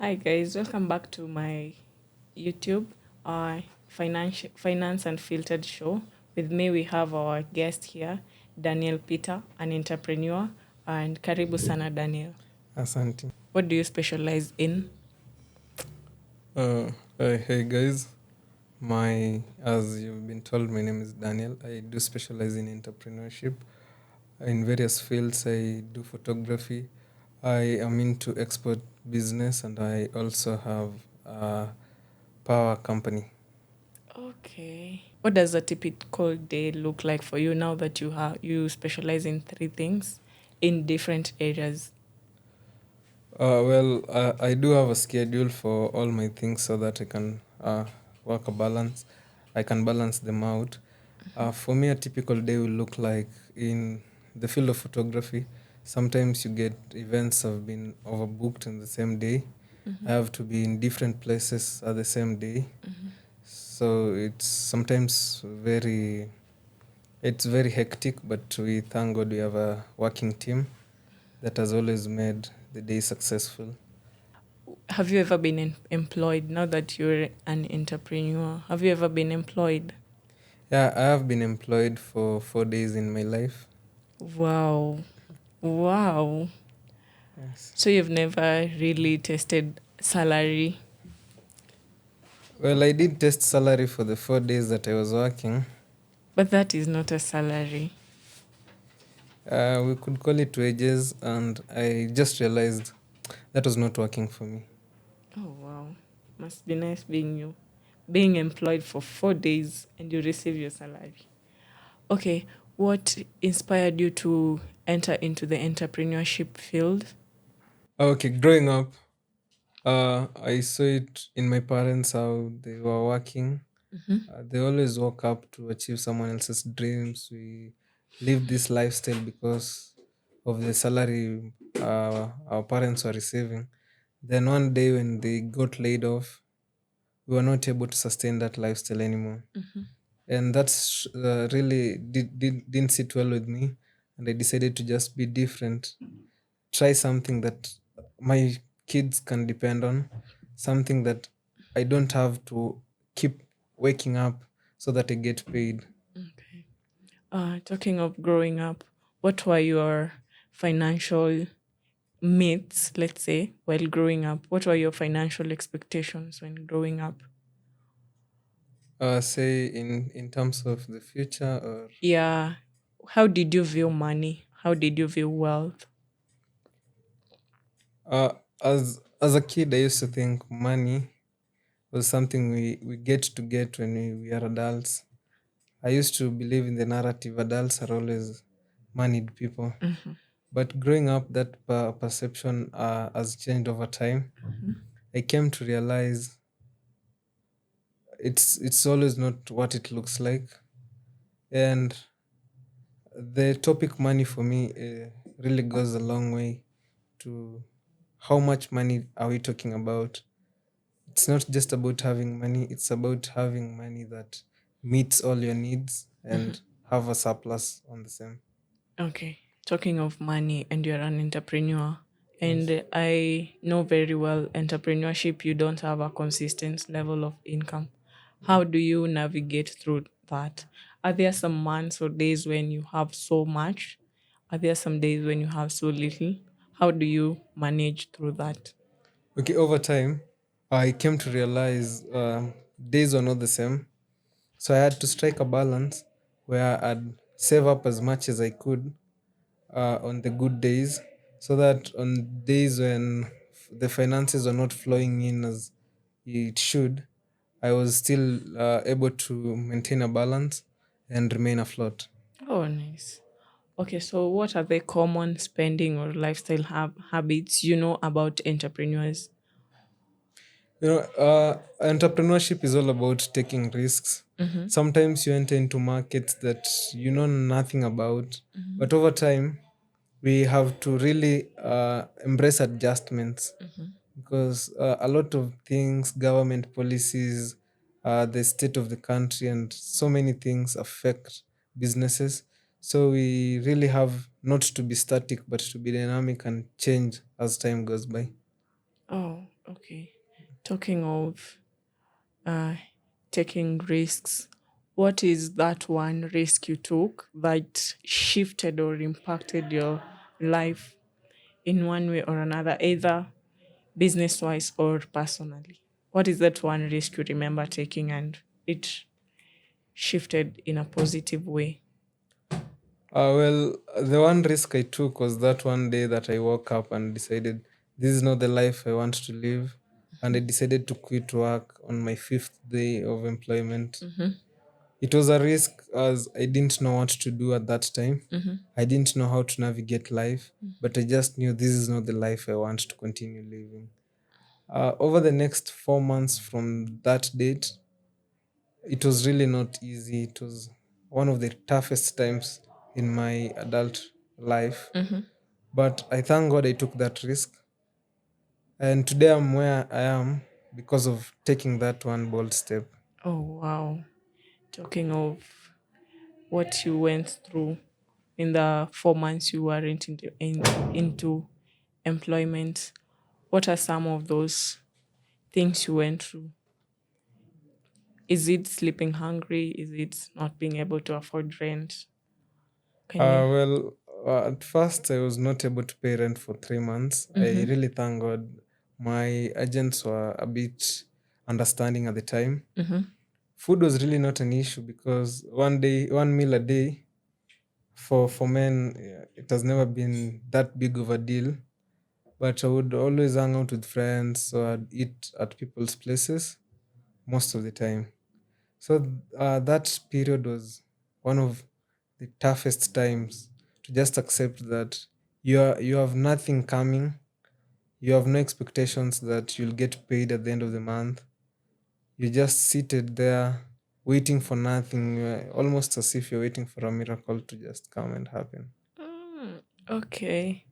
Hi guys, welcome back to my YouTube, finance and filtered show. With me, we have our guest here, Daniel Peter, an entrepreneur, and karibu sana Daniel. Asante. What do you specialize in? Uh, hey guys, as you've been told, my name is Daniel. I do specialize in entrepreneurship in various fields. I do photography. I am into export business, and I also have a power company. Okay. What does a typical day look like for you now that you specialize in three things in different areas? I do have a schedule for all my things so that I can work a balance. I can balance them out. For me, a typical day will look like in the field of photography. Sometimes you get events have been overbooked in the same day. I have to be in different places at the same day. So it's very hectic, but we thank God we have a working team that has always made the day successful. Have you ever been employed now that you're an entrepreneur? Have you ever been employed? Yeah, I have been employed for 4 days in my life. Wow. Wow. Yes. So you've never really tested salary, Well, I did test salary for the 4 days that I was working. but that is not a salary. We could call it wages, and I just realized that was not working for me. Oh wow. Must be nice being you. Being employed for 4 days and you receive your salary. Okay. What inspired you to enter into the entrepreneurship field? Okay, growing up, I saw it in my parents how they were working. They always woke up to achieve someone else's dreams. We lived this lifestyle because of the salary our parents were receiving. Then one day when they got laid off, we were not able to sustain that lifestyle anymore. And that's really didn't sit well with me. And I decided to just be different, try something that my kids can depend on, something that I don't have to keep waking up so that I get paid. Okay. Talking of growing up, what were your financial myths, let's say, while growing up? What were your financial expectations when growing up? Say in terms of the future, or Yeah. How did you view money? How did you view wealth? uh, as a kid, I used to think money was something we get when we are adults. I used to believe in the narrative adults are always moneyed people. But growing up, that perception has changed over time. I came to realize it's always not what it looks like. And the topic money for me really goes a long way to how much money are we talking about. It's not just about having money, it's about having money that meets all your needs and have a surplus on the same. Okay. Talking of money, and you're an entrepreneur, Yes. and I know very well entrepreneurship, you don't have a consistent level of income. How do you navigate through that? Are there some months or days when you have so much? Are there some days when you have so little? How do you manage through that? Okay, over time, I came to realize days are not the same. So I had to strike a balance where I'd save up as much as I could on the good days, so that on days when the finances are not flowing in as it should, I was still able to maintain a balance and remain afloat. Oh, nice. Okay, so what are the common spending or lifestyle habits you know about entrepreneurs? Entrepreneurship is all about taking risks. Sometimes you enter into markets that you know nothing about, but over time, we have to really embrace adjustments because a lot of things, government policies, the state of the country, and so many things affect businesses. So we really have not to be static, but to be dynamic and change as time goes by. Oh. Okay. Talking of uh, taking risks, what is that one risk you took that shifted or impacted your life in one way or another, either business wise or personally? What is that one risk you remember taking and it shifted in a positive way? Well, the one risk I took was that one day that I woke up and decided this is not the life I want to live. And I decided to quit work on my fifth day of employment. It was a risk as I didn't know what to do at that time. I didn't know how to navigate life, but I just knew this is not the life I want to continue living. Over the next 4 months from that date, it was really not easy. It was one of the toughest times in my adult life. But I thank God I took that risk. And today I'm where I am because of taking that one bold step. Oh, wow. Talking of what you went through in the 4 months you weren't into employment, what are some of those things you went through? Is it sleeping hungry? Is it not being able to afford rent? Can you? At first, I was not able to pay rent for 3 months. I really thank God. My agents were a bit understanding at the time. Food was really not an issue because one meal a day for men, yeah, it has never been that big of a deal. But I would always hang out with friends, so I'd eat at people's places most of the time. So that period was one of the toughest times to just accept that you have nothing coming, you have no expectations that you'll get paid at the end of the month. You're just seated there waiting for nothing, almost as if you're waiting for a miracle to just come and happen. Okay.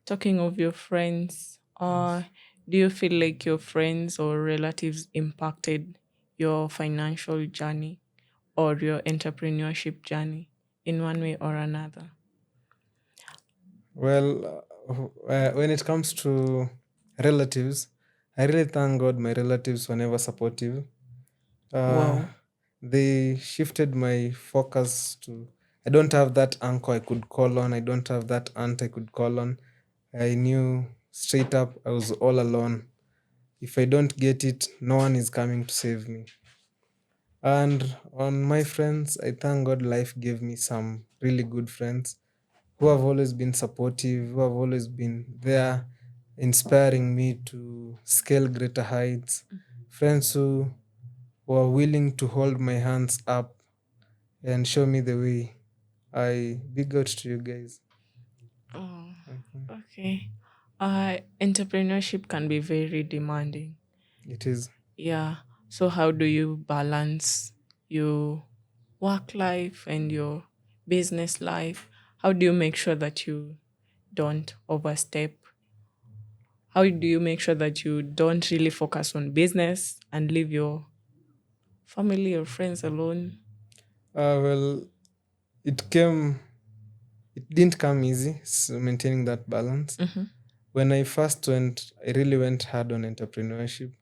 Talking of your friends, do you feel like your friends or relatives impacted your financial journey or your entrepreneurship journey in one way or another? When it comes to relatives, I really thank God my relatives were never supportive. Uh, Wow. they shifted my focus to I don't have that uncle I could call on. I don't have that aunt I could call on. I knew straight up I was all alone. If I don't get it, no one is coming to save me. And on my friends, I thank God life gave me some really good friends who have always been supportive, who have always been there, inspiring me to scale greater heights. Friends who are willing to hold my hands up and show me the way. I big out to you guys. Oh, Okay. okay. Entrepreneurship can be very demanding. It is. Yeah. So how do you balance your work life and your business life? How do you make sure that you don't overstep? How do you make sure that you don't really focus on business and leave your family or friends alone? Well, it came, it didn't come easy, maintaining that balance. When I first went, I really went hard on entrepreneurship.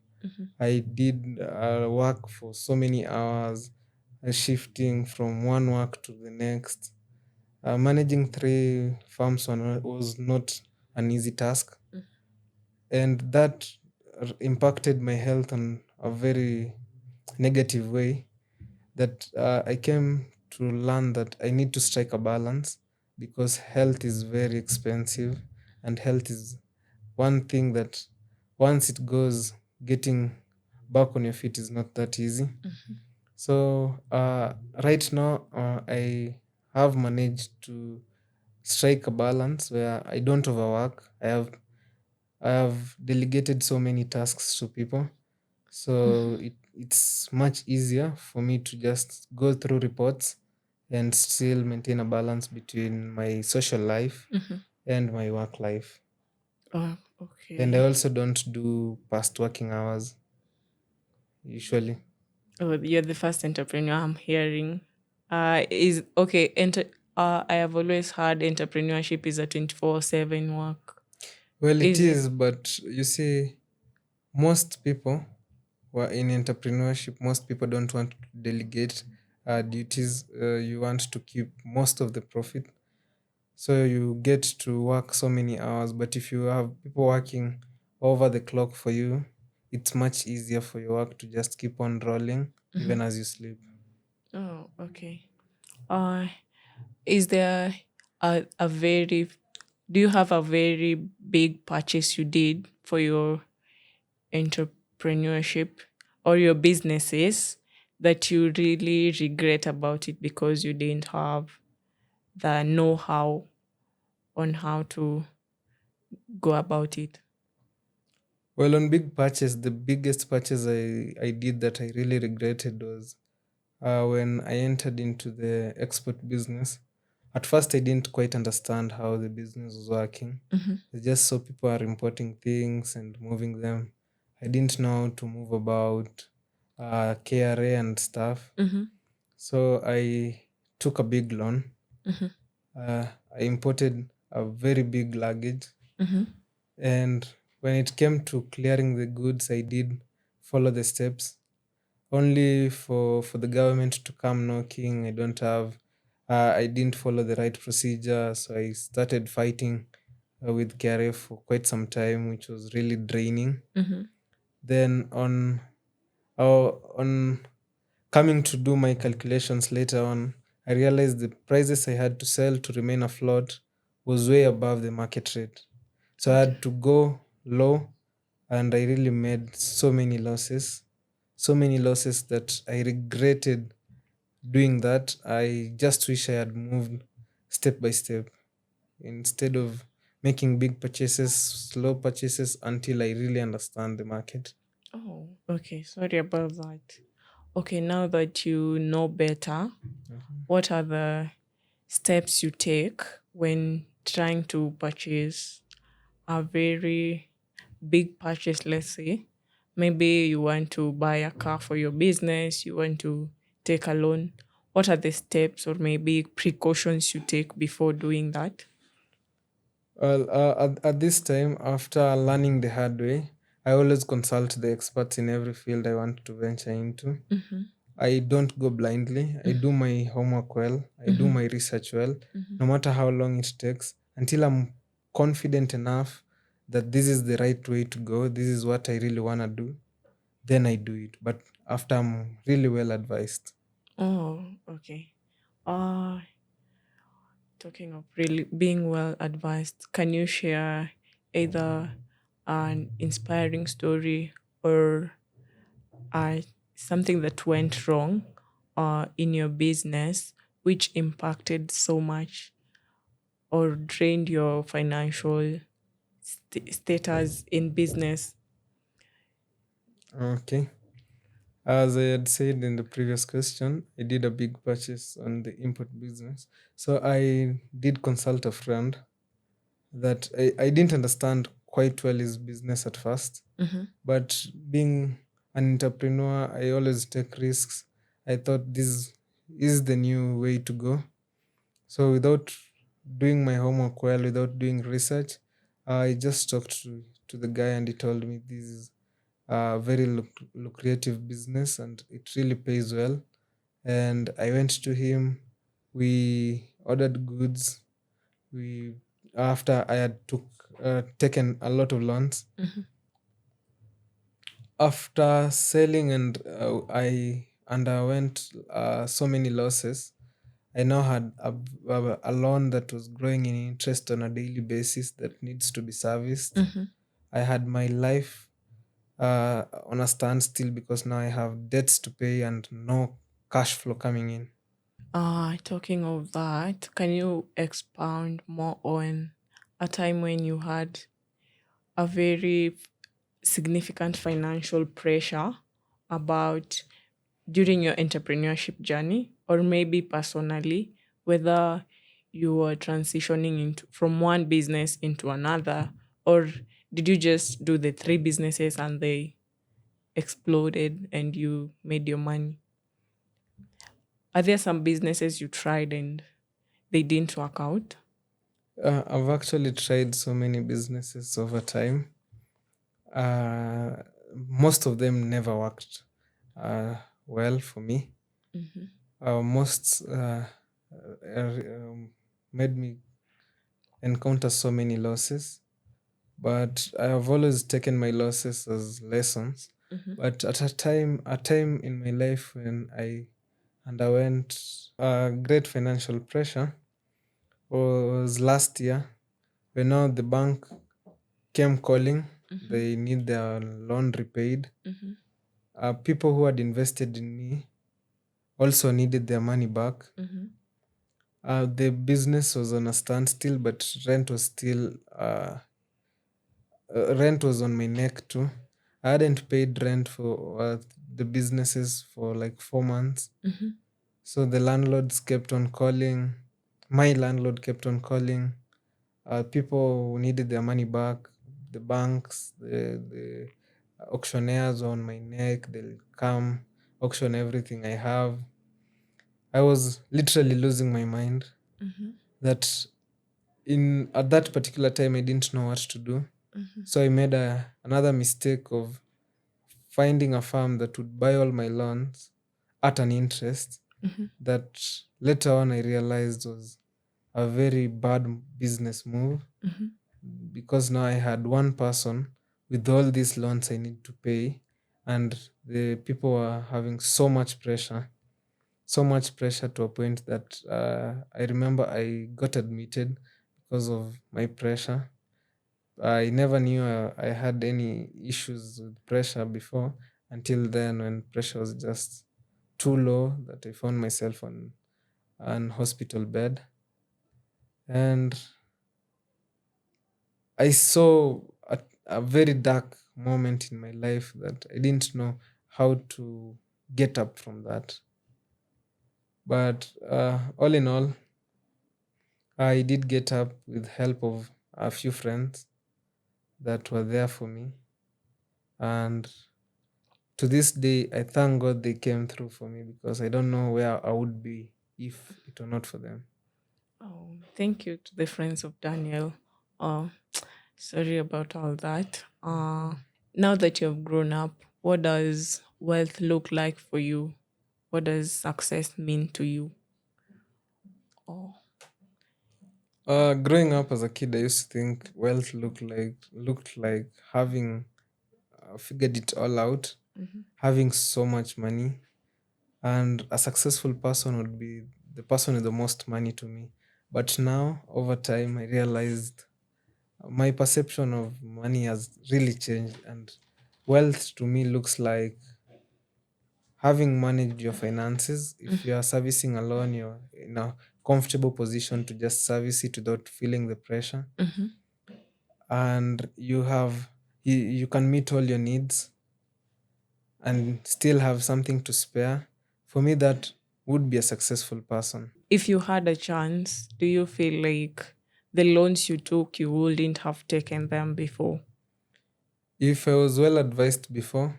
I did work for so many hours, shifting from one work to the next. Managing three farms was not an easy task, and that impacted my health in a very negative way. That I came to learn that I need to strike a balance because health is very expensive, and health is one thing that once it goes, getting back on your feet is not that easy. So right now, I have managed to strike a balance where I don't overwork. I have delegated so many tasks to people, so it's much easier for me to just go through reports and still maintain a balance between my social life and my work life. Oh, And I okay. also don't do past working hours usually. Oh, you're the first entrepreneur I'm hearing. Is okay. I have always heard entrepreneurship is a 24/7 work. Well, it Is it? is, but you see, Most people who are in entrepreneurship, most people don't want to delegate duties. You want to keep most of the profit. So you get to work so many hours. But if you have people working over the clock for you, it's much easier for your work to just keep on rolling even as you sleep. Oh, okay. Uh, is there a very, do you have a very big purchase you did for your entrepreneurship or your businesses that you really regret about it because you didn't have the know how on how to go about it? Well, on big purchase, the biggest purchase I did that I really regretted was when I entered into the export business. At first, I didn't quite understand how the business was working. I just saw people are importing things and moving them. I didn't know how to move about KRA and stuff. Mm-hmm. So I took a big loan. I imported a very big luggage. Mm-hmm. And when it came to clearing the goods, I did follow the steps only for the government to come knocking. I didn't follow the right procedure, so I started fighting with KRF for quite some time, which was really draining. Mm-hmm. Then on coming to do my calculations later on, I realized the prices I had to sell to remain afloat was way above the market rate. So I Okay. had to go low, and I really made so many losses that I regretted doing that. I just wish I had moved step by step instead of making big purchases, slow purchases until I really understand the market. Oh, okay. Sorry about that. Okay, now that you know better, what are the steps you take when trying to purchase a very big purchase, let's say? Maybe you want to buy a car for your business, you want to take a loan. What are the steps or maybe precautions you take before doing that? Well, at this time, after learning the hard way, I always consult the experts in every field I want to venture into. I don't go blindly. I do my homework well. I do my research well, no matter how long it takes, until I'm confident enough that this is the right way to go. This is what I really want to do. Then I do it. But after I'm really well advised. Oh, okay. Uh, Talking of really being well advised, can you share either an inspiring story or uh, something that went wrong in your business which impacted so much or drained your financial status in business? Okay. As I had said in the previous question, I did a big purchase on the import business. So I did consult a friend that I didn't understand quite well his business at first. But being an entrepreneur, I always take risks. I thought this is the new way to go. So without doing my homework well, without doing research, I just talked to the guy and he told me this is a very lucrative business and it really pays well. And I went to him. We ordered goods. We After I had taken a lot of loans. After selling and I underwent so many losses, I now had a loan that was growing in interest on a daily basis that needs to be serviced. I had my life on a standstill because now I have debts to pay and no cash flow coming in. Talking of that, can you expound more on a time when you had a very significant financial pressure about during your entrepreneurship journey or maybe personally, whether you were transitioning into from one business into another, or did you just do the three businesses and they exploded and you made your money? Are there some businesses you tried and they didn't work out? I've actually tried so many businesses over time. most of them never worked uh, well for me. Most made me encounter so many losses, but I have always taken my losses as lessons. But at a time in my life when I underwent great financial pressure was last year, when now the bank came calling. They need their loan repaid. People who had invested in me also needed their money back. The business was on a standstill, but rent was on my neck too. I hadn't paid rent for the businesses for like 4 months. So the landlords kept on calling. My landlord kept on calling. People who needed their money back, the banks, the auctioneers on my neck, they'll come, auction everything I have. I was literally losing my mind. That in at that particular time I didn't know what to do. So I made another mistake of finding a firm that would buy all my loans at an interest that later on I realized was a very bad business move, because now I had one person with all these loans I need to pay, and the people were having so much pressure to a point that I remember I got admitted because of my pressure. I never knew I had any issues with pressure before, until then, when pressure was just too low that I found myself on an hospital bed. And I saw a very dark moment in my life that I didn't know how to get up from that. But all in all, I did get up with help of a few friends that were there for me. And to this day, I thank God they came through for me, because I don't know where I would be if it were not for them. Oh, thank you to the friends of Daniel. Uh, Sorry about all that. Now that you've grown up, what does wealth look like for you? What does success mean to you? Oh, Growing up as a kid, I used to think wealth looked like having figured it all out, having so much money, and a successful person would be the person with the most money to me. But now, over time, I realized my perception of money has really changed, and wealth to me looks like having managed your finances. If you are servicing a loan, you're in a comfortable position to just service it without feeling the pressure, and you can meet all your needs and still have something to spare. For me, that would be a successful person. if you had a chance, do you feel like the loans you took, you wouldn't have taken them before? If I was well advised before,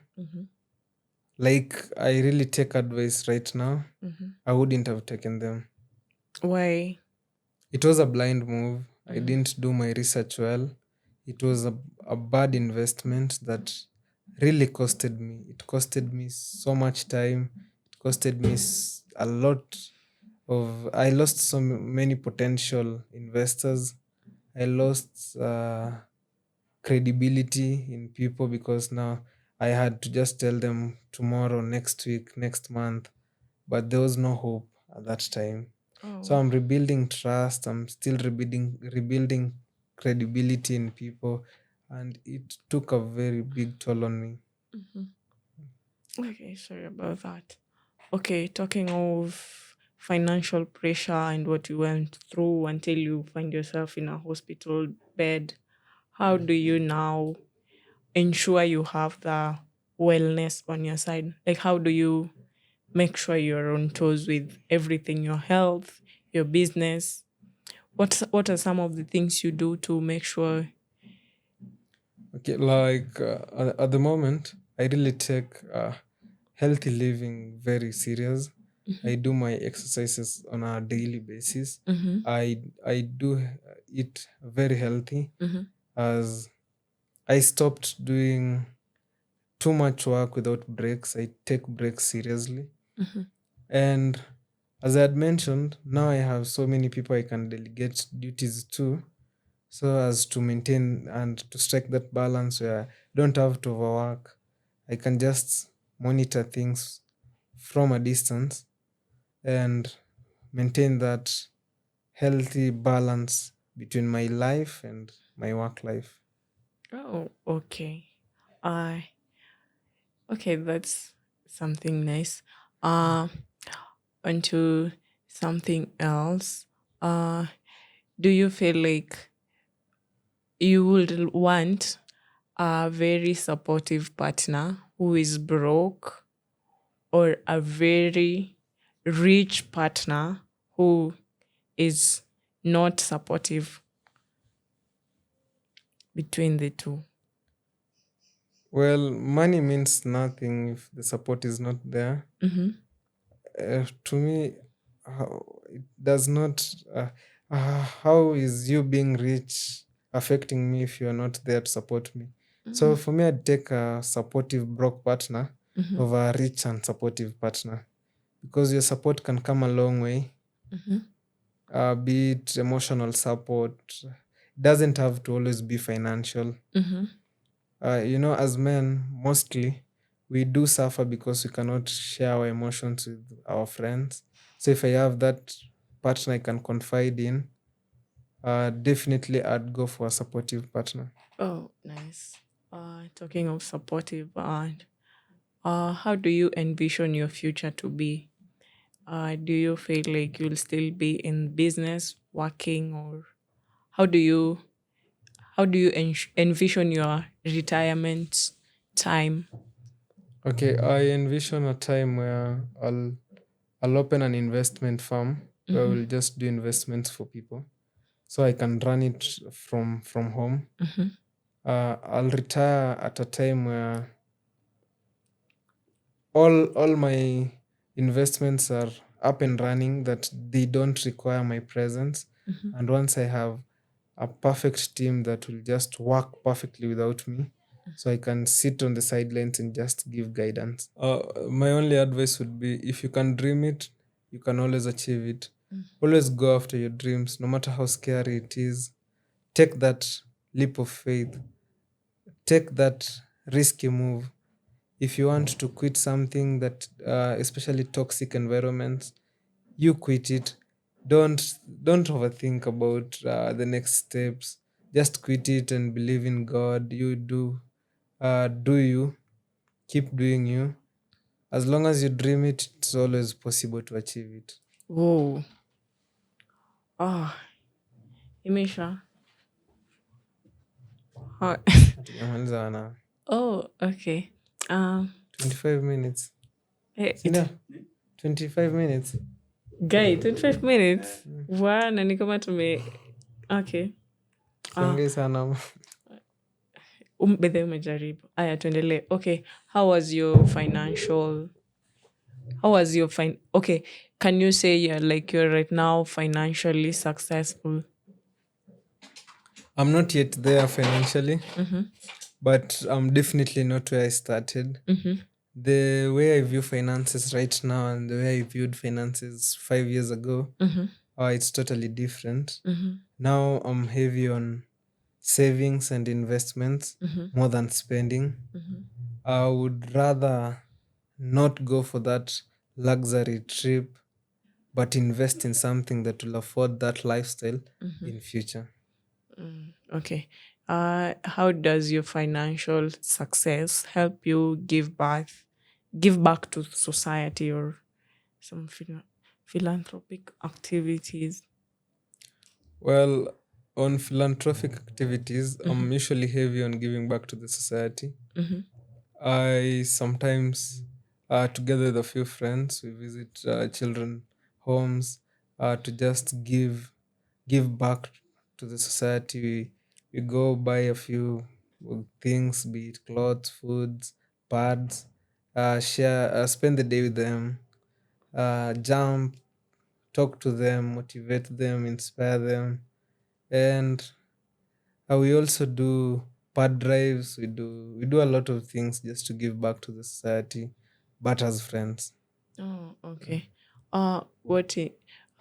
like I really take advice right now, I wouldn't have taken them. Why? It was a blind move. I didn't do my research well. It was a bad investment that really costed me. It costed me so much time. It costed me a lot of. I lost so many potential investors. I lost credibility in people, because now I had to just tell them tomorrow, next week, next month, but there was no hope at that time. So Oh, I'm rebuilding trust. I'm still rebuilding credibility in people, and it took a very big toll on me. okay. Sorry about that. Okay, talking of financial pressure and what you went through until you find yourself in a hospital bed, how do you now ensure you have the wellness on your side? Like, how do you make sure you're on toes with everything, your health, your business? What are some of the things you do to make sure? Okay, like at the moment, I really take healthy living very serious. I do my exercises on a daily basis. I do eat very healthy, as I stopped doing too much work without breaks. I take breaks seriously. Mm-hmm. And as I had mentioned, now I have so many people I can delegate duties to, so as to maintain and to strike that balance where I don't have to overwork. I can just monitor things from a distance and maintain that healthy balance between my life and my work life. Oh, okay. I okay, that's something nice. Uh onto something else. Uh do you feel like you would want a very supportive partner who is broke, or a very rich partner who is not supportive, between the two? Well, money means nothing if the support is not there. Mm-hmm. To me, it does not. How is you being rich affecting me if you are not there to support me? So for me, I'd take a supportive broke partner Mm-hmm. over a rich and supportive partner, because your support can come a long way. Mm-hmm. Be it emotional support, it doesn't have to always be financial. Mm-hmm. As men, mostly we do suffer because we cannot share our emotions with our friends. So if I have that partner I can confide in, definitely I'd go for a supportive partner. Oh, nice. Talking of supportive, and how do you envision your future to be? Do you feel like you'll still be in business working, or how do you envision your retirement time? Okay, I envision a time where I'll open an investment firm where Mm-hmm. we'll just do investments for people, so I can run it from home. Mm-hmm. I'll retire at a time where all my investments are up and running, that they don't require my presence. Mm-hmm. And once I have a perfect team that will just work perfectly without me, so I can sit on the sidelines and just give guidance. My only advice would be, if you can dream it, you can always achieve it. Always go after your dreams, no matter how scary it is. Take that leap of faith, take that risky move. If you want to quit something that, especially toxic environments, you quit it. Don't overthink about the next steps. Just quit it and believe in God. You do you, keep doing you. As long as you dream it, it's always possible to achieve it. Whoa. Ah, Imesha. How- Hatujamaliza na oh, okay. Um, 25 minutes. it Sina 25 minutes. guy 25 minutes. Na ni kama tume okay. Ah, Siongei sana. bedhe umejaribu. Aya, tuendelee. Okay, how was your financial? How was your Okay, can you say you're right now financially successful? I'm not yet there financially, Mm-hmm. but I'm definitely not where I started. Mm-hmm. The way I view finances right now and the way I viewed finances 5 years ago, Mm-hmm. it's totally different. Mm-hmm. Now I'm heavy on savings and investments Mm-hmm. more than spending. Mm-hmm. I would rather not go for that luxury trip, but invest in something that will afford that lifestyle in future. Okay. How does your financial success help you give back to society, or some philanthropic activities? Well, on philanthropic activities, Mm-hmm. I'm usually heavy on giving back to the society. Mm-hmm. I sometimes, together with a few friends, we visit children homes to just give back to the society. We go buy a few things, be it clothes, foods, pads, share, spend the day with them, jump, talk to them, motivate them, inspire them, and we also do. pad drives. We do a lot of things just to give back to the society, but as friends. Oh, okay.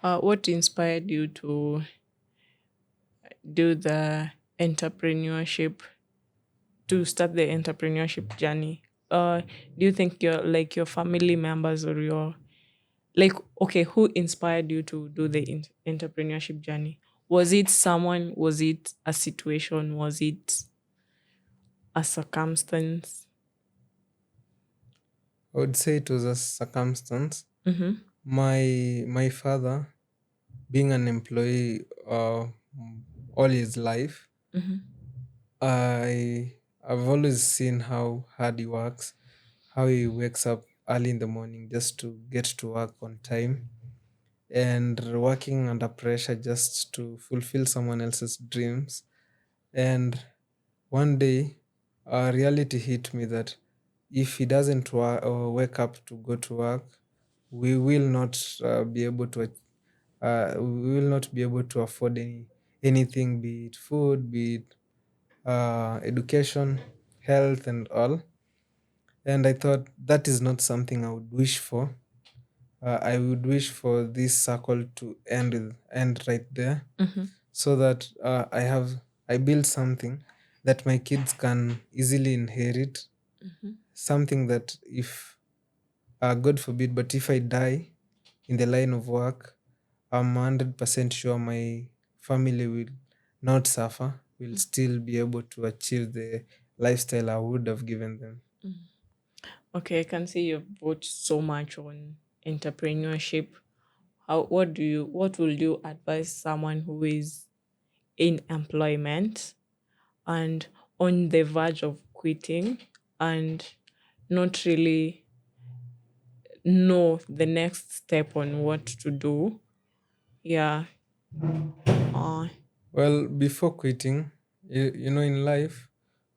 What inspired you to do the entrepreneurship to start the entrepreneurship journey? Do you think your family members or your like okay, who inspired you to do the entrepreneurship journey? Was it someone? Was it a situation? Was it a circumstance? I would say it was a circumstance. Mm-hmm. My father, being an employee all his life, Mm-hmm. I've always seen how hard he works, how he wakes up early in the morning just to get to work on time, and working under pressure just to fulfill someone else's dreams. And one day, reality hit me that if he doesn't wake up to go to work, we will not be able to we will not be able to afford anything, be it food, be it education, health, and all. And I thought that is not something I would wish for. I would wish for this circle to end right there, Mm-hmm. so that I build something that my kids can easily inherit. Mm-hmm. Something that if God forbid, but if I die in the line of work, I'm 100% sure my family will not suffer, will still be able to achieve the lifestyle I would have given them. Okay, I can see you've watched so much on entrepreneurship. What will you advise someone who is in employment and on the verge of quitting and not really know the next step on what to do? Yeah. Uh, Well, before quitting, in life,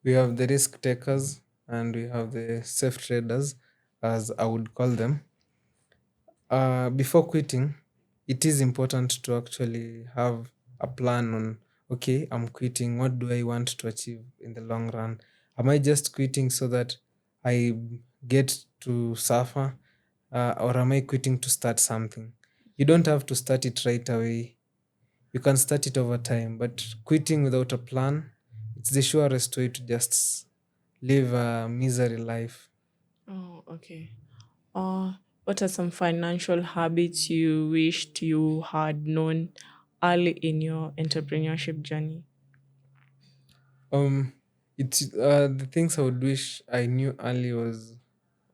we have the risk takers and we have the safe traders, as I would call them. Before quitting, it is important to actually have a plan on, okay, I'm quitting. What do I want to achieve in the long run? Am I just quitting so that I get to suffer, or am I quitting to start something? You don't have to start it right away. You can start it over time, but quitting without a plan, it's the surest way to just live a misery life. oh, okay. Uh, what are some financial habits you wished you had known early in your entrepreneurship journey? Um, it's the things I would wish I knew early was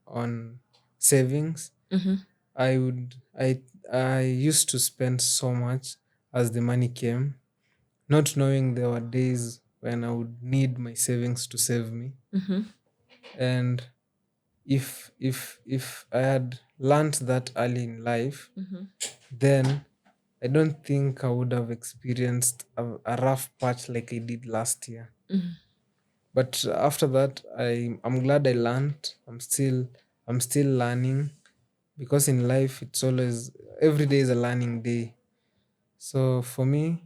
on savings. Mm-hmm. I would I used to spend so much as the money came, not knowing there were days when I would need my savings to save me. Mm-hmm. And if I had learned that early in life, Mm-hmm. then I don't think I would have experienced a rough patch like I did last year. But after that, I'm glad I learned. I'm still learning, because in life it's always, every day is a learning day. So for me,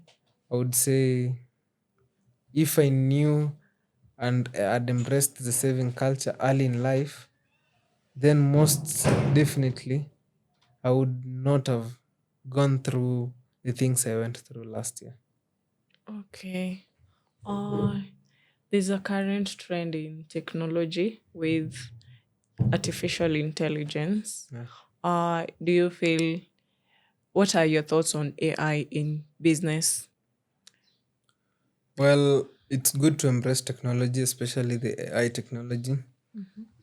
I would say if I knew and had embraced the saving culture early in life, then most definitely I would not have gone through the things I went through last year. Okay. Uh, there's a current trend in technology with artificial intelligence. Yeah. Do you feel what are your thoughts on AI in business? Well, it's good to embrace technology, especially the AI technology.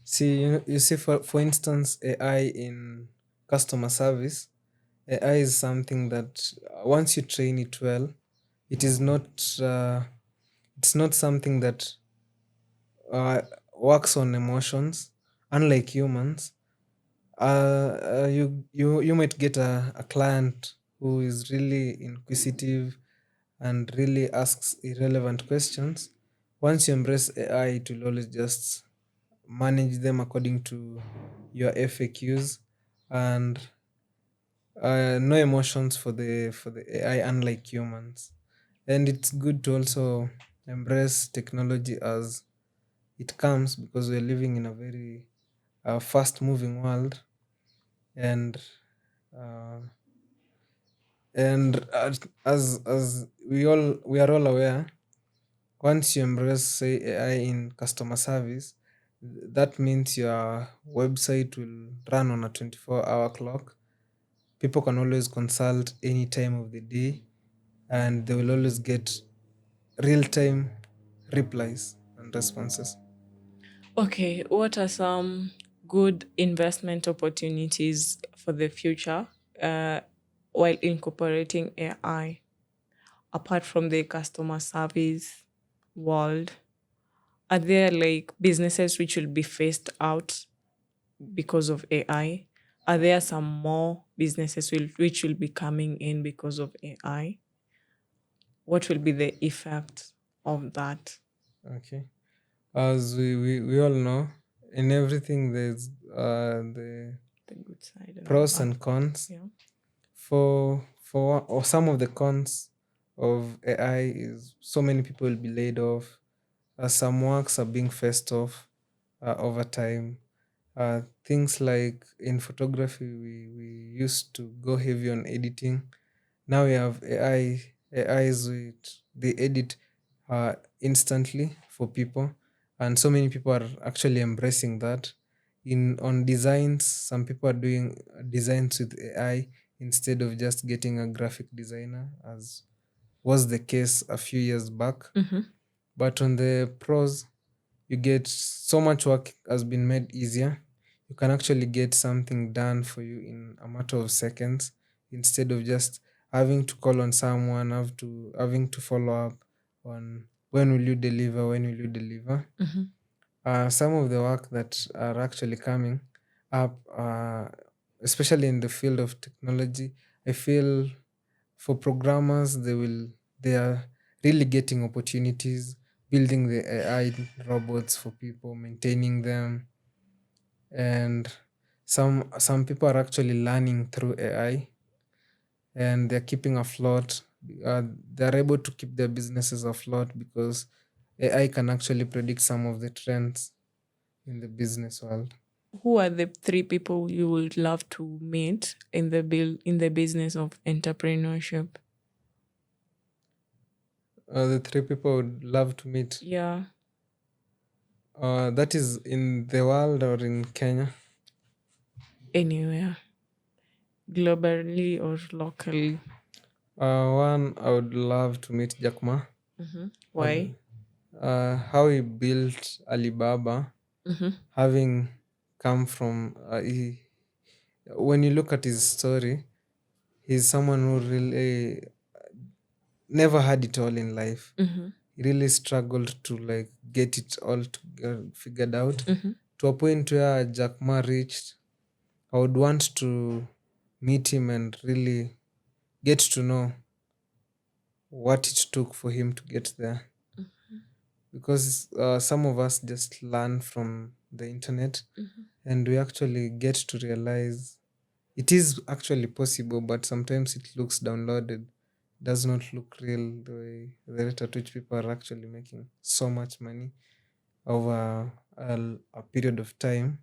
See, you see, for instance, AI in customer service, AI is something that once you train it well, it is not, it's not something that uh, works on emotions, unlike humans. You might get a client who is really inquisitive and really asks irrelevant questions. Once you embrace AI, it will always just manage them according to your FAQs, and no emotions for the AI, unlike humans. And it's good to also embrace technology as it comes, because we're living in a very fast moving world. And uh, as we are all aware, once you embrace, say, AI in customer service, that means your website will run on a 24-hour clock. People can always consult any time of the day, and they will always get real time replies and responses. Okay, what are some good investment opportunities for the future uh, while incorporating AI apart from the customer service world? Are there like businesses which will be phased out because of AI? Are there some more businesses which will be coming in because of AI? What will be the effect of that? Okay. As we all know, in everything there's the The good side and the pros bad. and cons. Yeah. Or some of the cons of AI is so many people will be laid off. Some works are being phased off over time. Things like in photography, we used to go heavy on editing. Now we have AIs which they edit instantly for people, and so many people are actually embracing that. In on designs, some people are doing designs with AI instead of just getting a graphic designer, as was the case a few years back. Mm-hmm. But on the pros, you get so much work has been made easier. You can actually get something done for you in a matter of seconds, instead of just having to call on someone, having to follow up on when will you deliver. Mm-hmm. Some of the work that are actually coming up, especially in the field of technology, I feel for programmers, they are really getting opportunities building the AI robots for people, maintaining them, and some people are actually learning through AI, and they're keeping afloat. They're able to keep their businesses afloat because AI can actually predict some of the trends in the business world. Who are the three people you would love to meet in the business of entrepreneurship? The three people I would love to meet. Yeah, That is in the world or in Kenya. anywhere, globally or locally. One, I would love to meet Jack Ma. Mm-hmm. Uh, Why? how he built Alibaba, Mm-hmm. having come from when you look at his story, he's someone who really never had it all in life. Mm-hmm. He really struggled to like get it all figured out, Mm-hmm. to a point where Jack Ma reached. I would want to meet him and really get to know what it took for him to get there, because some of us just learn from the internet, Mm-hmm. and we actually get to realize it is actually possible, but sometimes it looks downloaded, does not look real, the rate at which people are actually making so much money over a period of time.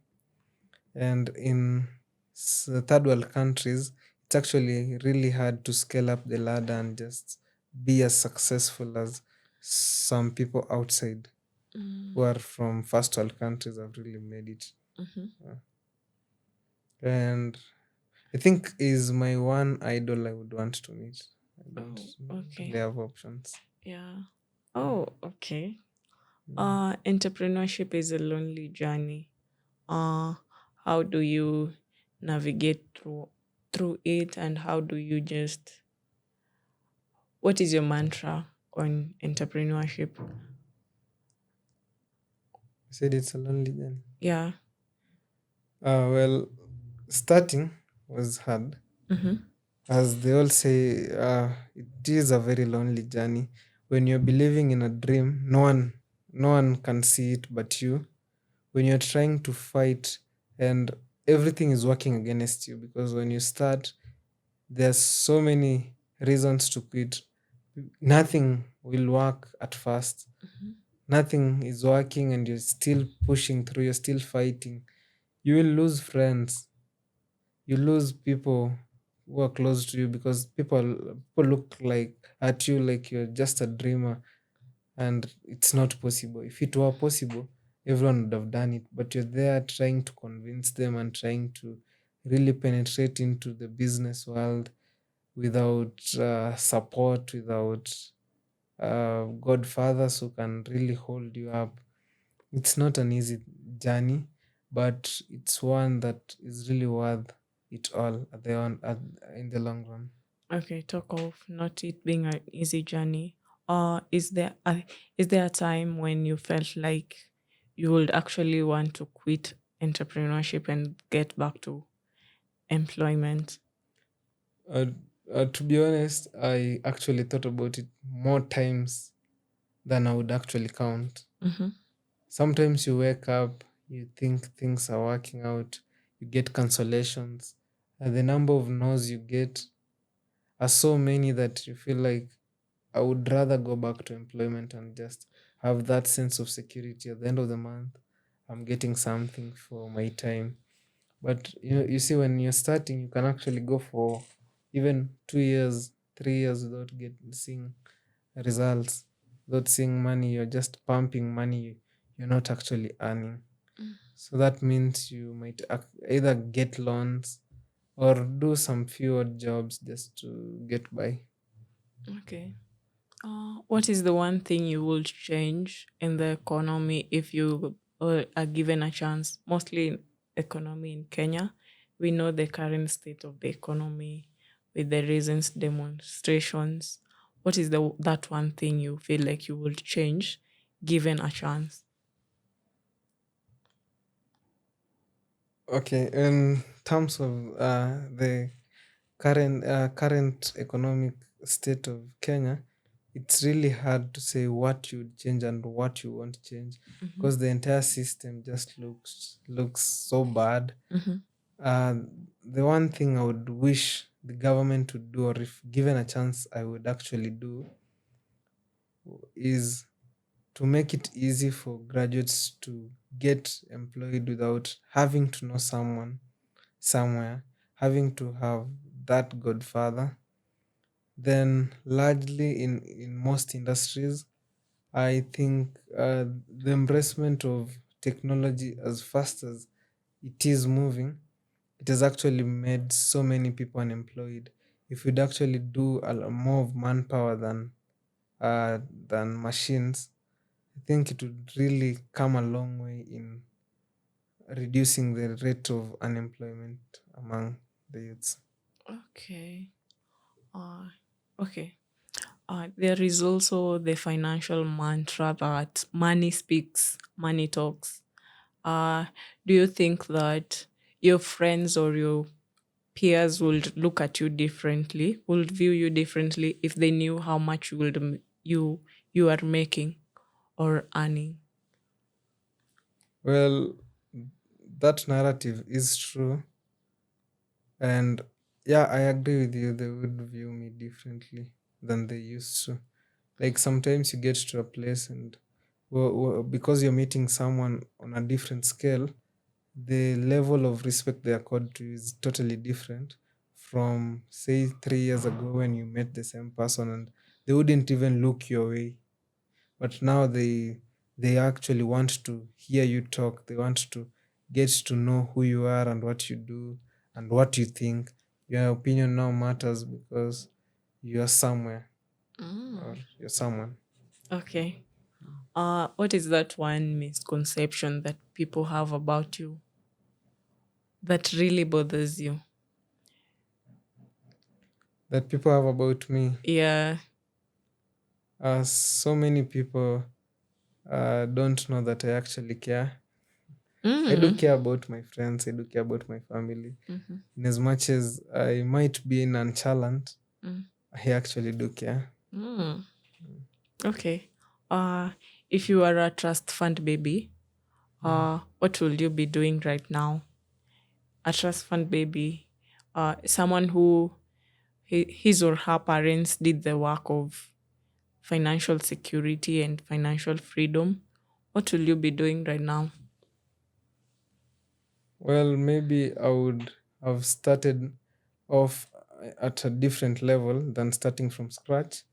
And in third world countries, it's actually really hard to scale up the ladder and just be as successful as some people outside who are from first world countries have really made it. Mm-hmm. Uh, and I think is my one idol I would want to meet. I don't Oh, really okay. have options. Yeah. Oh, okay. Entrepreneurship is a lonely journey. Uh, how do you navigate through it, and how do you just what is your mantra on entrepreneurship? I said it's a lonely journey. Yeah. Well, starting was hard. Mm-hmm. As they all say, it is a very lonely journey. When you're believing in a dream, no one can see it but you. When you're trying to fight and everything is working against you, because when you start, there's so many reasons to quit. Nothing will work at first. Nothing is working and you're still pushing through, you're still fighting, you will lose friends, you lose people who are close to you because people look like at you like you're just a dreamer, and it's not possible. If it were possible, everyone would have done it, but you're there trying to convince them and trying to really penetrate into the business world without support, without godfathers who can really hold you up. It's not an easy journey, but it's one that is really worth it all in the long run. Okay, talk of not it being an easy journey. Is there a time when you felt like you would actually want to quit entrepreneurship and get back to employment? Uh, to be honest, I actually thought about it more times than I would actually count. Mm-hmm. Sometimes you wake up, you think things are working out, you get consolations, and the number of no's you get are so many that you feel like I would rather go back to employment and just have that sense of security at the end of the month. I'm getting something for my time. But you see, when you're starting, you can actually go for even 2 years, 3 years without seeing results, without seeing money. You're just pumping money. You're not actually earning. So that means you might either get loans or do some few odd jobs just to get by. Okay. What is the one thing you would change in the economy if you are given a chance? Mostly in economy in Kenya, we know the current state of the economy with the recent demonstrations. What is the that one thing you feel like you would change given a chance? Okay, in terms of the current economic state of Kenya, it's really hard to say what you change and what you want to change Mm-hmm. because the entire system just looks so bad. Mm-hmm. Uh, the one thing I would wish the government would do, or if given a chance, I would actually do, is to make it easy for graduates to get employed without having to know someone somewhere, having to have that godfather. Then, largely in most industries, I think the embracement of technology as fast as it is moving, it has actually made so many people unemployed. If we'd actually do more of manpower than machines, I think it would really come a long way in reducing the rate of unemployment among the youths. Okay. Uh, okay. There is also the financial mantra that money speaks, money talks. Uh, do you think that your friends or your peers would look at you differently, would view you differently if they knew how much you are making or earning? Well, that narrative is true, and yeah, I agree with you. They would view me differently than they used to. Like sometimes you get to a place and because you're meeting someone on a different scale, the level of respect they accord to you is totally different from say 3 years ago when you met the same person and they wouldn't even look your way. But now they actually want to hear you talk. They want to get to know who you are and what you do and what you think. Your opinion now matters because you are somewhere or you're someone. Okay. What is that one misconception that people have about you that really bothers you? That people have about me. Yeah. So many people don't know that I actually care. I do Mm. care about my friends. I do care about my family. Mm-hmm. In as much as I might be nonchalant, Mm. I actually do care. Mm. Okay. Uh, if you are a trust fund baby, what will you be doing right now? A trust fund baby, someone who his or her parents did the work of financial security and financial freedom, what will you be doing right now? Well, maybe I would have started off at a different level than starting from scratch,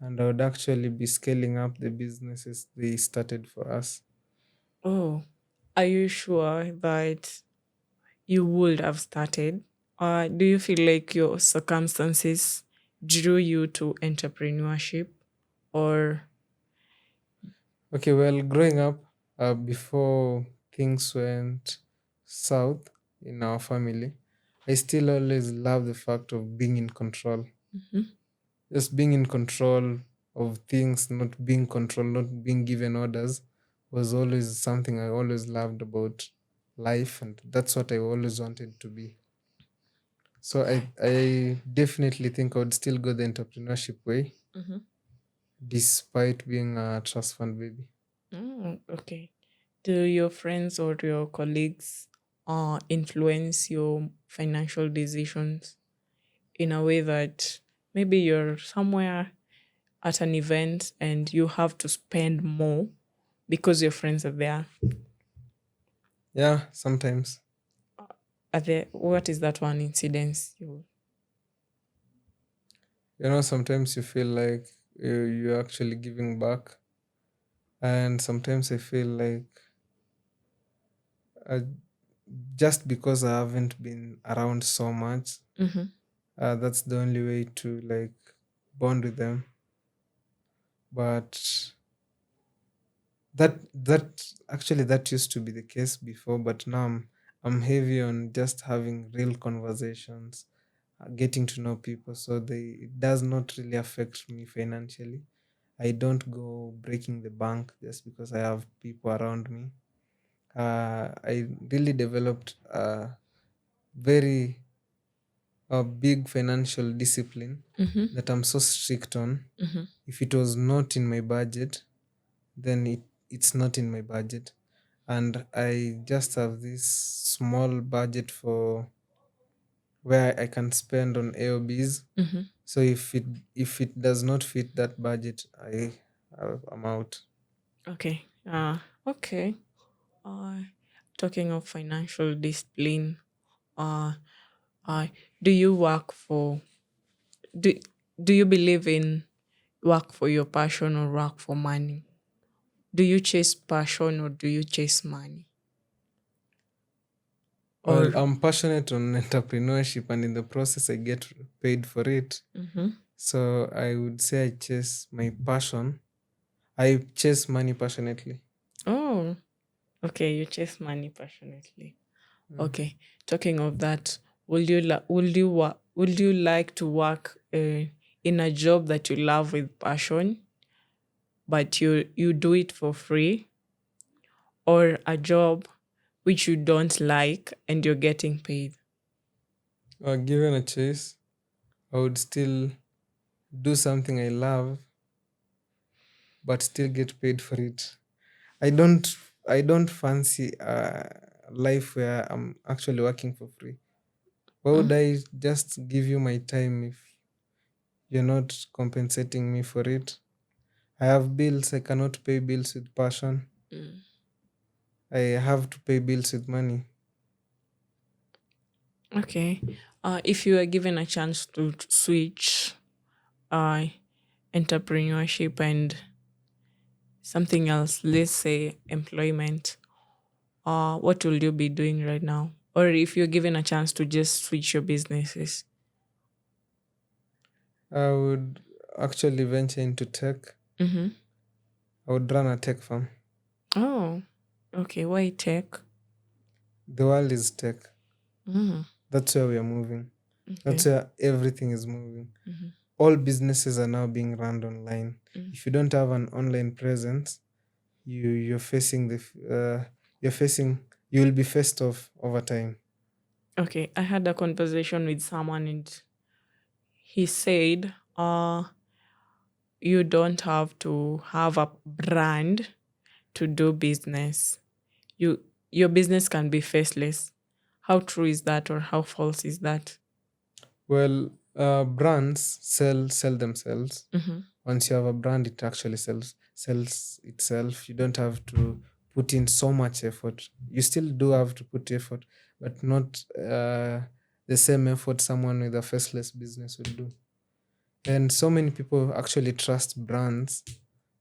and I would actually be scaling up the businesses they started for us. Oh, are you sure that you would have started? Or do you feel like your circumstances drew you to entrepreneurship? Or, Okay, well, growing up, before things went south in our family, I still always love the fact of being in control. Mhm. Just being in control of things, not being controlled, not being given orders, was always something I always loved about life, and that's what I always wanted to be. So I definitely think I would still go the entrepreneurship way, Mhm. despite being a trust fund baby. Okay. Do your friends or your colleagues influence your financial decisions in a way that maybe you're somewhere at an event and you have to spend more because your friends are there? Yeah, sometimes. Are there, what is that one incidence? Sometimes you feel like you're actually giving back, and sometimes I feel like uh, just because I haven't been around so much, Mm-hmm. that's the only way to like bond with them. But that used to be the case before, but now I'm heavy on just having real conversations, getting to know people, so it does not really affect me financially. I don't go breaking the bank just because I have people around me. I really developed a very big financial discipline Mm-hmm. that I'm so strict on. Mm-hmm. If it was not in my budget, then it's not in my budget. And I just have this small budget for where I can spend on AOBs. Mm-hmm. So if it does not fit that budget, I'm out. Okay. Okay. Uh, Talking of financial discipline, uh, uh, do you work for do do you believe in work for your passion or work for money? Do you chase passion or do you chase money? Well, Or I'm passionate on entrepreneurship, and in the process, I get paid for it. Mhm. So I would say I chase my passion. I chase money passionately. Oh, okay, you chase money passionately. Mm. Okay, talking of that, would you like to work in a job that you love with passion, but you do it for free, or a job which you don't like and you're getting paid? Given a choice, I would still do something I love, but still get paid for it. I don't. I don't fancy a life where I'm actually working for free. Why would Mm, I just give you my time if you're not compensating me for it? I have bills. I cannot pay bills with passion. mm. I have to pay bills with money. Okay. If you were given a chance to switch uh, entrepreneurship and something else, let's say employment, what will you be doing right now? Or if you're given a chance to just switch your businesses? I would actually venture into tech. Mm-hmm. I would run a tech firm. Oh, okay. Why tech? The world is tech. Mm, That's where we are moving. That's okay. where everything is moving. Mm-hmm. All businesses are now being run online. Mm. If you don't have an online presence, you're facing you're facing you will be faced off over time. Okay. I had a conversation with someone and he said, you don't have to have a brand to do business. Your business can be faceless. How true is that or how false is that? Well, brands sell themselves, Mm-hmm. Once you have a brand, it actually sells itself. You don't have to put in so much effort. You still do have to put effort, but not the same effort someone with a faceless business would do. And so many people actually trust brands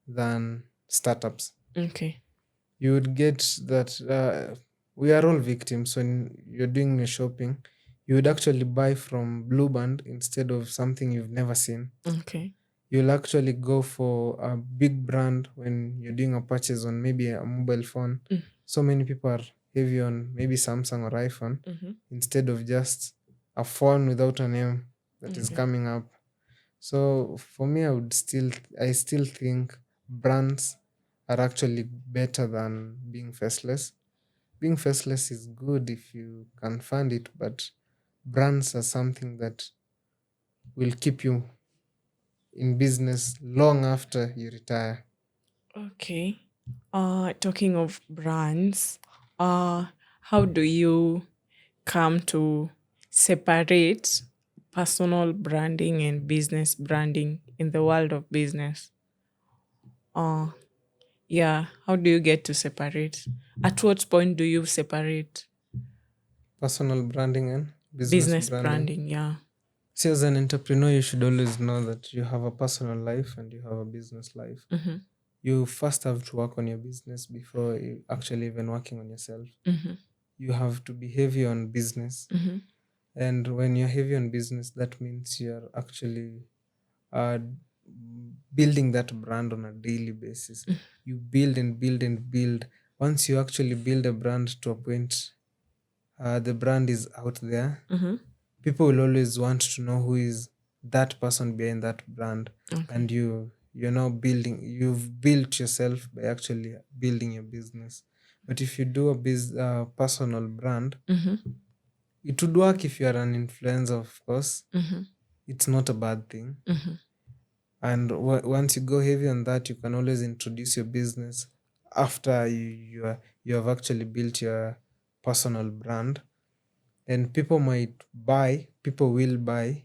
than startups. Okay. You would get that we are all victims when you're doing your shopping. You would actually buy from Blue Band instead of something you've never seen. Okay. You'll actually go for a big brand when you're doing a purchase on maybe a mobile phone. So many people are heavy on maybe Samsung or iPhone Mm-hmm. instead of just a phone without a name that is Okay. coming up. So for me, I still think brands are actually better than being faceless. Being faceless is good if you can fund it, but brands are something that will keep you in business long after you retire. Okay. Talking of brands, how do you come to separate personal branding and business branding in the world of business? Uh, yeah, how do you get to separate? At what point do you separate Personal branding and business business branding. branding? Yeah. See, as an entrepreneur, you should always know that you have a personal life and you have a business life. Mm-hmm. You first have to work on your business before you actually even working on yourself. Mm-hmm. You have to be heavy on business. Mm-hmm. And when you're heavy on business, that means you're actually uh, building that brand on a daily basis. You build and build and build. Once you actually build a brand to a point, the brand is out there. Mm-hmm. People will always want to know who is that person behind that brand, Okay. and you're now building. You've built yourself by actually building your business. But if you do a personal brand, Mm-hmm. it would work if you are an influencer, of course. Mm-hmm. It's not a bad thing. Mm-hmm. And once you go heavy on that, you can always introduce your business after you have actually built your personal brand. And people will buy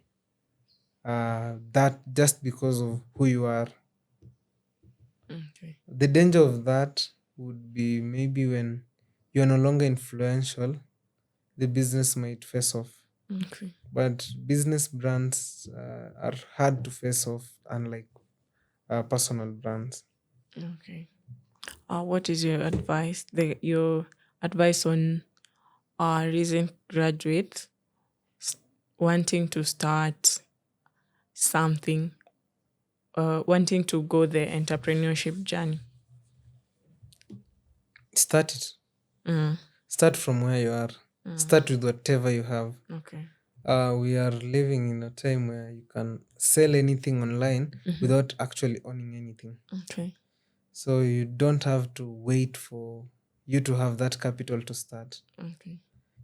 that just because of who you are. Okay. The danger of that would be maybe when you're no longer influential, the business might face off. Okay. But business brands are hard to face off, unlike personal brands. Okay. What is your advice? Your advice on recent graduates wanting to start something, wanting to go the entrepreneurship journey. Start it. Mm. Start from where you are. Start with whatever you have. Okay. We are living in a time where you can sell anything online without actually owning anything. Okay. So you don't have to wait for you to have that capital to start. Okay.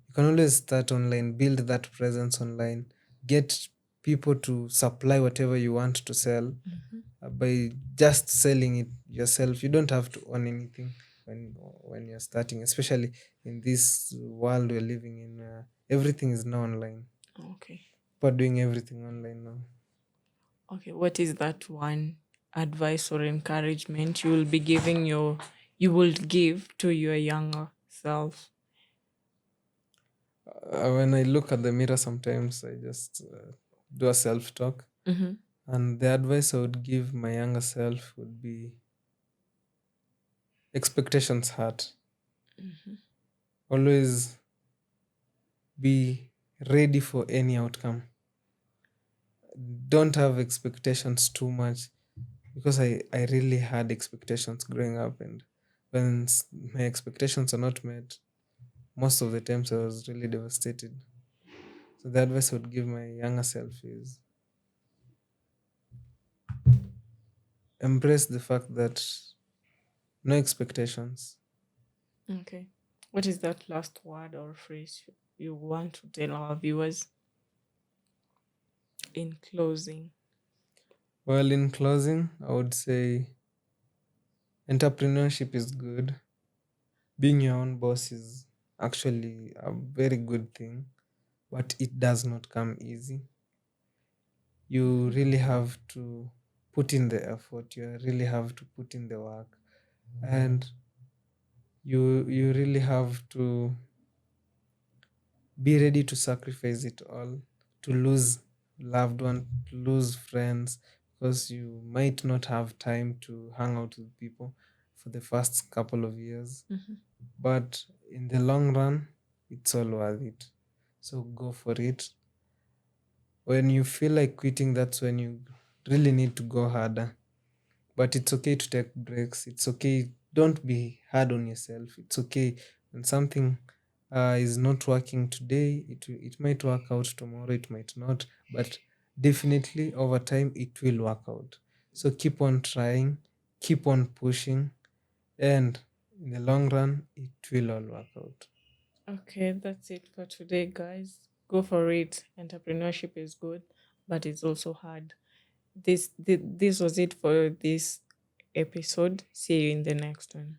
You can always start online, build that presence online, get people to supply whatever you want to sell by just selling it yourself. You don't have to own anything when you're starting, especially in this world we're living in. Everything is now online. Okay. People are doing everything online now. Okay. What is that one advice or encouragement you will give to your younger self? When I look at the mirror, sometimes I just do a self talk. Mm-hmm. And the advice I would give my younger self would be expectations hurt. Always be ready for any outcome. Don't have expectations too much, because I really had expectations growing up. And when my expectations are not met, most of the times I was really devastated. So the advice I would give my younger self is embrace the fact that no expectations. Okay. What is that last word or phrase you want to tell our viewers in closing? Well, in closing, I would say entrepreneurship is good. Being your own boss is actually a very good thing, but it does not come easy. You really have to put in the effort. You really have to put in the work, and you really have to be ready to sacrifice it all, to lose loved one, to lose friends, because you might not have time to hang out with people for the first couple of years. But in the long run, it's all worth it. So go for it. When you feel like quitting, that's when you really need to go harder. But it's okay to take breaks. It's okay. Don't be hard on yourself. It's okay when something is not working today. It might work out tomorrow. It might not. But definitely over time, it will work out. So keep on trying. Keep on pushing, and in the long run, it will all work out. Okay, that's it for today, guys. Go for it. Entrepreneurship is good, but it's also hard. This was it for this episode. See you in the next one.